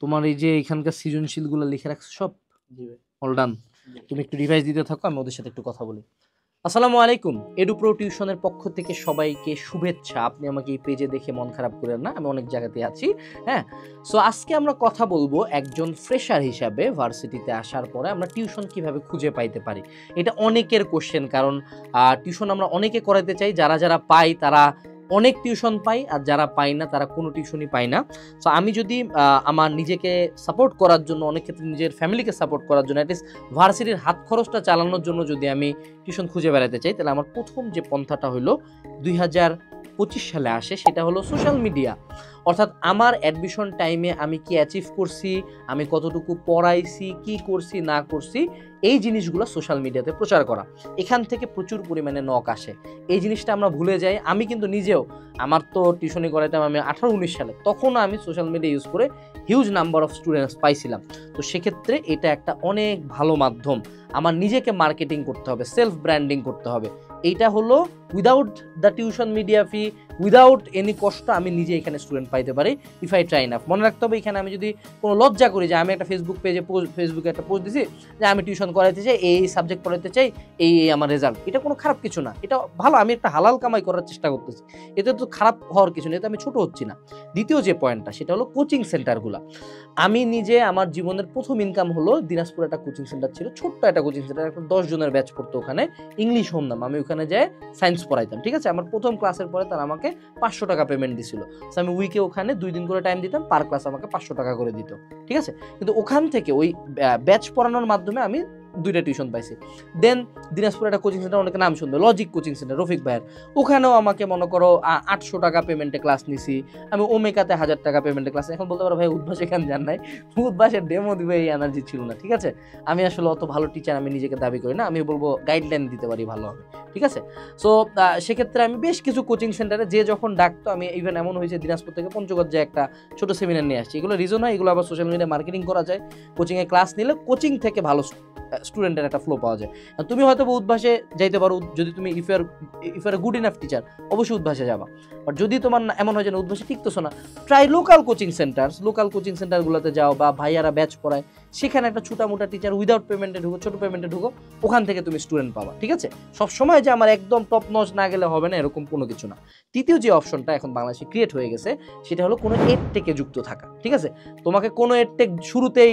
তোমার এই যে এখানকার সৃজনশীলগুলো লিখে রাখছো সব? জি ভাই। All done. তুমি একটু রিভাইজ দিতে থাকো, আমি ওদের সাথে একটু কথা বলি। আসসালামু আলাইকুম, এডুপ্রো টিউশনের পক্ষ থেকে সবাইকে শুভেচ্ছা। আপনি আমাকে এই পেজে দেখে মন খারাপ করেন না, আমি অনেক জায়গাতে আছি। হ্যাঁ, সো আজকে আমরা কথা বলবো একজন ফ্রেশার হিসাবে ভার্সিটিতে আসার পরে আমরা টিউশন কিভাবে খুঁজে পাইতে পারি। এটা অনেকের কোশ্চেন, কারণ টিউশন আমরা অনেকে করাতে চাই, যারা যারা পাই তারা অনেক টিউশন পাই, আর যারা পাই না তারা কোনো টিউশনই পাই না। সো আমি যদি আমার নিজেকে সাপোর্ট করার জন্য, অনেক ক্ষেত্রে নিজের ফ্যামিলিকে সাপোর্ট করার জন্য, অ্যাটলিস্ট ভার্সিটির হাত খরচটা চালানোর জন্য যদি আমি টিউশন খুঁজে বেড়াতে চাই, তাহলে আমার প্রথম যে পন্থাটা হলো 2025 সালে আসে, সেটা হলো সোশ্যাল মিডিয়া। অর্থাৎ আমার অ্যাডমিশন টাইমে আমি কি অ্যাচিভ করছি, আমি কতটুকু পড়াইছি, কি করছি না করছি, এই জিনিসগুলো সোশ্যাল মিডিয়াতে প্রচার করা। এখান থেকে প্রচুর পরিমাণে নক আসে, এই জিনিসটা আমরা ভুলে যাই। আমি কিন্তু নিজেও, আমার তো টিউশনি করাইতাম আমি 18-19 সালে, তখনও আমি সোশ্যাল মিডিয়া ইউজ করে হিউজ নাম্বার অফ স্টুডেন্টস পাইছিলাম। তো সেক্ষেত্রে এটা একটা অনেক ভালো মাধ্যম। আমার নিজেকে মার্কেটিং করতে হবে, সেলফ ব্র্যান্ডিং করতে হবে। এইটা হলো without the tuition media fee, without any কষ্ট আমি নিজে এখানে স্টুডেন্ট পাইতে পারি ইফ আই ট্রাই নাফ। মনে রাখতে হবে, এখানে আমি যদি কোনো লজ্জা করি যে আমি একটা ফেসবুকে একটা পোস্ট দিছি যে আমি টিউশন করাইতে চাই, এই সাবজেক্ট পড়াইতে চাই, এই আমার রেজাল্ট, এটা কোনো খারাপ কিছু না, এটা ভালো। আমি একটা হালাল কামাই করার চেষ্টা করতেছি, এতে তো খারাপ হওয়ার কিছু নেই, এতে আমি ছোট হচ্ছি না। দ্বিতীয় যে পয়েন্টটা, সেটা হলো কোচিং সেন্টারগুলো। আমি নিজে, আমার জীবনের প্রথম ইনকাম হলো দিনাজপুর একটা কোচিং সেন্টার ছিল, ছোট্ট একটা কোচিং সেন্টার, একটা 10 জনের ব্যাচ পড়তো ওখানে, ইংলিশ হোম নাম। আমি ওখানে যাই সায়েন্স পড়াইতাম, ঠিক আছে। আমার প্রথম ক্লাসের পরে তারা আমাকে 500 টাকা পেমেন্ট দিছিল। সো আমি উইকে ওখানে 2 দিন করে টাইম দিতাম, পার ক্লাস আমাকে 500 টাকা করে দিত, ঠিক আছে। কিন্তু ওখান থেকে ওই ব্যাচ পড়ানোর মাধ্যমে আমি 2টা টিউশন পাইছি। দেন দিনাজপুর একটা কোচিং সেন্টার, অনেকে নাম শুনবে, লজিক কোচিং সেন্টার, রফিক ভাইয়ের, ওখানেও আমাকে মনে করো 800 টাকা পেমেন্টে ক্লাস নিছি। আমি ওমেকাতে 1000 টাকা পেমেন্টে ক্লাস। এখন বলতে পারো ভাই উদ্ভাস এখানে যান নাই, উদ্ভাসের ডেমো দিবে এই এনার্জি ছিল না, ঠিক আছে। আমি আসলে অত ভালো টিচার আমি নিজেকে দাবি করি না, আমি বলবো গাইডলাইন দিতে পারি ভালো হবে, ঠিক আছে। সো সেক্ষেত্রে আমি বেশ কিছু কোচিং সেন্টারে যে যখন ডাকতো, আমি ইভেন এমন হয়েছে দিনাজপুর থেকে পঞ্চগড় যে একটা ছোট সেমিনার নিয়ে আসছি। এগুলো রিজন হয়, এগুলো আবার সোশ্যাল মিডিয়া মার্কেটিং করা যায়। কোচিংয়ে ক্লাস নিলে কোচিং থেকে ভালো স্টুডেন্টের একটা ফ্লো পাওয়া যায়। তুমি হয়তো উদ্ভাসে যাইতে পারো, যদি তুমি if you are good enough teacher, অবশ্যই উদ্ভাসে যাবা। বাট যদি তোমার এমন হয় যে উদ্ভাসে টিকতেছো না, ট্রাই লোকাল কোচিং সেন্টারগুলোতে যাও, বা ভাইয়ারা ব্যাচ পড়ায়, সেখানে একটা ছোটামোটা টিচার উইদাউট পেমেন্টে ঢুকো, ছোট পেমেন্টে ঢুকো, ওখান থেকে তুমি স্টুডেন্ট পাবা, ঠিক আছে। সবসময় যে আমার একদম টপ নচ না গেলে হবে না, এরকম কোনো কিছু না। তৃতীয় যে অপশনটা এখন বাংলাদেশে ক্রিয়েট হয়ে গেছে, সেটা হলো কোনো এডটেকে যুক্ত থাকা, ঠিক আছে। তোমাকে কোনো এডটেক শুরুতেই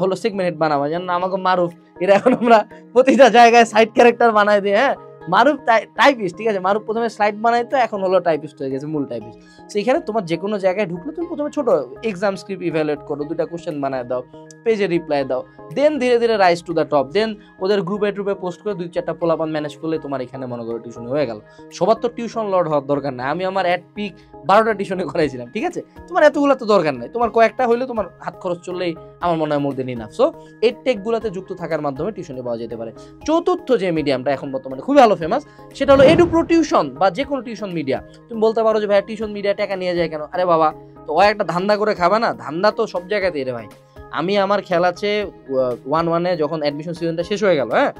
হলো সেগমেন্ট বানাবা, যেন আমাকে মারুফ, এরা এখন আমরা প্রতিটা জায়গায় সাইড ক্যারেক্টার বানাই দিই। হ্যাঁ, মারুফ টাইপিস্ট, ঠিক আছে। মারুফ প্রথমে স্লাইড বানাইতো, এখন হলো টাইপিস্ট হয়ে গেছে, মূল টাইপিস্ট। সেইখানে তোমার যে কোনো জায়গায় ঢুকলে তুমি প্রথমে ছোট এক্সাম স্ক্রিপ্ট ইভ্যালুয়েট করো, 2টা কোশ্চেন বানায় দাও, পেজে রিপ্লাই দাও, দেন ধীরে ধীরে রাইজ টু দ্য টপ। দেন ওদের গ্রুপে পোস্ট করে 2-4টা পোলাপান ম্যানেজ করলে তোমার এখানে মনে করো টিউশন হয়ে গেল। সবার তো টিউশন লর্ড হওয়ার দরকার নাই। আমি আমার অ্যাট পিক 12টা টিউশনে করাইছিলাম, ঠিক আছে। তোমার এতগুলো তো দরকার নাই, তোমার কয়েকটা হইলে তোমার হাত খরচ চললেই আমার মনে হয় মোর দেন ইনাফ। সো এই টেকগুলোতে যুক্ত থাকার মাধ্যমে টিউশনে পাওয়া যেতে পারে। চতুর্থ যে মিডিয়ামটা এখন বর্তমানে খুবই ভালো ফেমাস, সেটা হলো এডুপ্রো টিউশন বা যে কোনো টিউশন মিডিয়া। তুমি বলতে পারো যে ভাই টিউশন মিডিয়া টাকা নিয়ে যায় কেন? আরে বাবা, তো ও একটা ধান্দা করে খাবে না? ধান্দা তো সব জায়গাতেই রে ভাই। আমি আমার খেয়াল আছে 1-1 যখন অ্যাডমিশন সিজনটা শেষ হয়ে গেল, হ্যাঁ,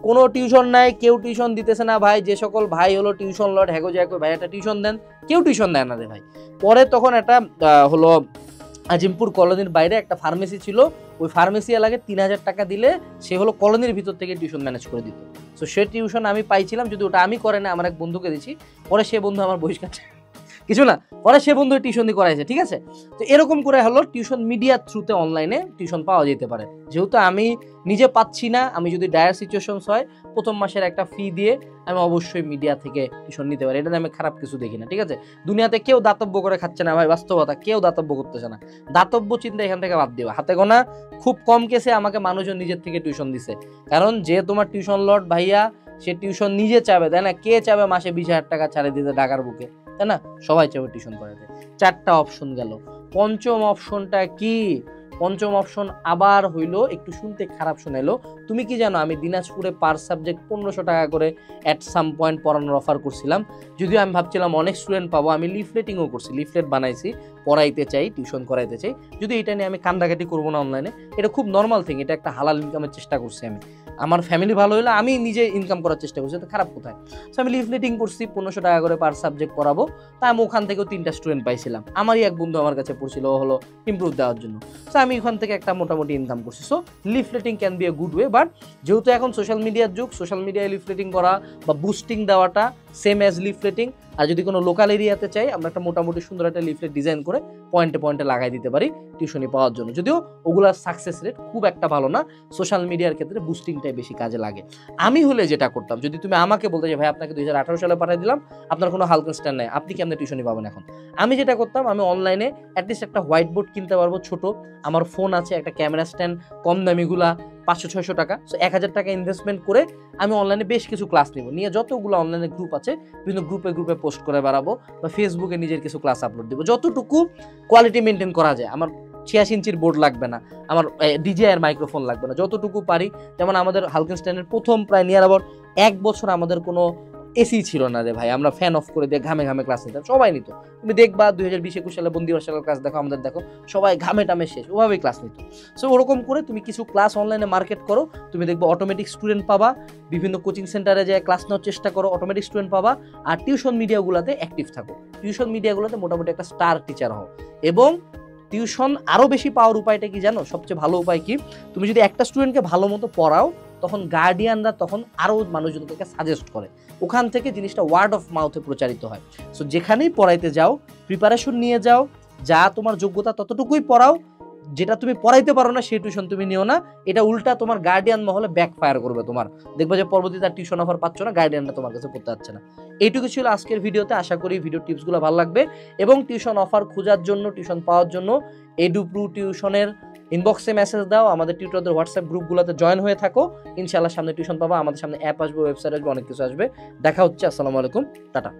কোনো টিউশন নাই, কেউ টিউশন দিতেছে না ভাই। যে সকল ভাই হলো টিউশন লর্ড, হ্যাগো জ্যাগো ভাই একটা টিউশন দেন, কেউ টিউশন দেয় না রে ভাই। পরে তখন একটা হলো আজিমপুর কলোনির বাইরে একটা ফার্মেসি ছিল, ওই ফার্মেসি এলাকায় 3000 টাকা দিলে সে হলো কলোনির ভিতর থেকে টিউশন ম্যানেজ করে দিত। সো সে টিউশন আমি পাইছিলাম, যদি ওটা আমি করে না, আমার এক বন্ধুকে দিছি। পরে সে বন্ধু আমার বহিষ্কার, কিছু না, পরে সে বন্ধু টিউশন দিয়ে করাইছে, ঠিক আছে। তো এরকম করে হলো টিউশন মিডিয়ার থ্রুতে অনলাইনে টিউশন পাওয়া যেতে পারে। যেহেতু আমি নিজে পাচ্ছি না, আমি যদি ডায়ার সিচুয়েশনস হয়, প্রথম মাসের একটা ফি দিয়ে আমি অবশ্যই মিডিয়া থেকে টিউশন নিতে পারি। এটাতে আমি খারাপ কিছু দেখি না, ঠিক আছে। দুনিয়াতে কেউ দাতব্য করে খাচ্ছে না ভাই, বাস্তবতা, কেউ দাতব্য করতেছে না। দাতব্য চিন্তা এখান থেকে বাদ দিবা। হাতে গোনা খুব কম কেসে আমাকে মানুষজন নিজের থেকে টিউশন দিছে, কারণ যে তোমার টিউশন লর্ড ভাইয়া, সে টিউশন নিজে চাবে, তাই না। কে চাবে মাসে 20,000 টাকা ছাড়ে দিতে ঢাকার বুকে, তাই না? সবাই চাবে টিউশন করাতে। 4টা অপশন গেল। পঞ্চম অপশনটা কি? পঞ্চম অপশন আবার হইলো, একটু শুনতে খারাপ শোনাইলো। তুমি কি জানো আমি দিনাজপুরে পার সাবজেক্ট 1500 টাকা করে অ্যাট সাম পয়েন্ট পড়ানোর অফার করছিলাম। যদিও আমি ভাবছিলাম অনেক স্টুডেন্ট পাবো, আমি লিফলেটিংও করছি, লিফলেট বানাইছি, পড়াইতে চাই, টিউশন করাইতে চাই। যদি এটা নিয়ে আমি কান্দাকাটি করবো না অনলাইনে, এটা খুব নর্মাল থিং, এটা একটা হালাল ইনকামের চেষ্টা করছি আমি। আমার ফ্যামিলি ভালো হলে আমি নিজে ইনকাম করার চেষ্টা করছি, তো খারাপ কোথায়? সো আমি লিফলেটিং করছি, 1500 টাকা করে পার সাবজেক্ট পড়াবো। তাই আমি ওখান থেকেও 3টা স্টুডেন্ট পাইছিলাম। আমারই এক বন্ধু আমার কাছে পড়ছিল, হলো ইমপ্রুভ দেওয়ার জন্য। সো আমি ওখান থেকে একটা মোটামুটি ইনকাম করছি। So leafleting can B a good way, but যেহেতু এখন সোশ্যাল মিডিয়ার যুগ, সোশ্যাল মিডিয়ায় লিফলেটিং করা বা বুস্টিং দেওয়াটা সেম অ্যাজ লিফলেটিং। আর যদি কোনো লোকাল এরিয়াতে চাই, আমরা একটা মোটামুটি সুন্দর একটা লিফলেট ডিজাইন করে পয়েন্টে পয়েন্টে লাগাই দিতে পারি টিউশনি পাওয়ার জন্য। যদিও ওগুলার সাকসেস রেট খুব একটা ভালো না, সোশ্যাল মিডিয়ার ক্ষেত্রে বুস্টিংটাই বেশি কাজে লাগে। আমি হলে যেটা করতাম, যদি তুমি আমাকে বলতে যে ভাই আপনাকে 2018 সালে পাঠিয়ে দিলাম, আপনার কোনো হালকেনস্টাইন নাই, আপনি কেমনে টিউশনি পাবেন এখন, আমি যেটা করতাম, আমি অনলাইনে অ্যাটলিস্ট একটা হোয়াইট বোর্ড কিনতে পারবো ছোট, আমার ফোন আছে, একটা ক্যামেরা স্ট্যান্ড কম দামিগুলা 500-600 টাকা, সো 1000 টাকা ইনভেস্টমেন্ট করে আমি অনলাইনে বেশ কিছু ক্লাস নিব, নিয়ে যতগুলো অনলাইনে গ্রুপ আছে বিভিন্ন গ্রুপে পোস্ট করে বেড়াবো, বা ফেসবুকে নিজের কিছু ক্লাস আপলোড দিব, যতটুকু কোয়ালিটি মেনটেন করা যায়। আমার 86 ইঞ্চির বোর্ড লাগবে না, আমার ডিজিআই এর মাইক্রোফোন লাগবে না, যতটুকু পারি। যেমন আমাদের হালকেনস্টাইনের প্রথম প্রায় নিয়ার অ্যাবাউট 1 বছর আমাদের কোনো এসি ছিল না রে ভাই, আমরা ফ্যান অফ করে দিয়ে ঘামে ঘামে ক্লাস নিতাম, সবাই নিত। তুমি দেখবা 2020-21 সালে বন্দিবার সালের ক্লাস দেখো, আমাদের দেখো সবাই ঘামে টামে শেষ, ওভাবেই ক্লাস নিত। সো ওরকম করে তুমি কিছু ক্লাস অনলাইনে মার্কেট করো, তুমি দেখবো অটোমেটিক স্টুডেন্ট পাবা। বিভিন্ন কোচিং সেন্টারে যে ক্লাস নেওয়ার চেষ্টা করো, অটোমেটিক স্টুডেন্ট পাবা। আর টিউশন মিডিয়াগুলোতে অ্যাক্টিভ থাকো, টিউশন মিডিয়াগুলোতে মোটামুটি একটা স্টার টিচার হও। এবং টিউশন আরও বেশি পাওয়ার উপায়টা কি জানো? সবচেয়ে ভালো উপায় কি, তুমি যদি একটা স্টুডেন্টকে ভালো মতো পড়াও, তখন গার্ডিয়ানরা তখন আরও মানুষজনকে সাজেস্ট করে, ওখান থেকে জিনিসটা ওয়ার্ড অফ মাউথে প্রচারিত হয়। সো যেখানেই পড়াইতে যাও, প্রিপারেশন নিয়ে যাও, যা তোমার যোগ্যতা ততটুকুই পড়াও, যেটা তুমি পড়াইতে পারো না সেই টিউশন তুমি নিও না। এটা উল্টা তোমার গার্ডিয়ান মহলে ব্যাকফায়ার করবে, তোমার দেখবে যে পরবর্তীতে আর টিউশন অফার পাচ্ছ না, গার্ডিয়ানরা তোমার কাছে পড়তে যাচ্ছে না। এইটুকু ছিল আজকের ভিডিওতে, আশা করি ভিডিও টিপসগুলো ভালো লাগবে। এবং টিউশন অফার খোঁজার জন্য, টিউশন পাওয়ার জন্য এডুপ্রু টিউশনের ইনবক্সে মেসেজ দাও, আমাদের টিউটরদের হোয়াটসঅ্যাপ গ্রুপগুলোতে জয়েন হয়ে থাকো, ইনশাআল্লাহ সামনে টিউশন পাবা, আমাদের সামনে অ্যাপ আসবে, ওয়েবসাইট আসবে, অনেক কিছু আসবে। দেখা হচ্ছে, আসসালামু আলাইকুম, টাটা।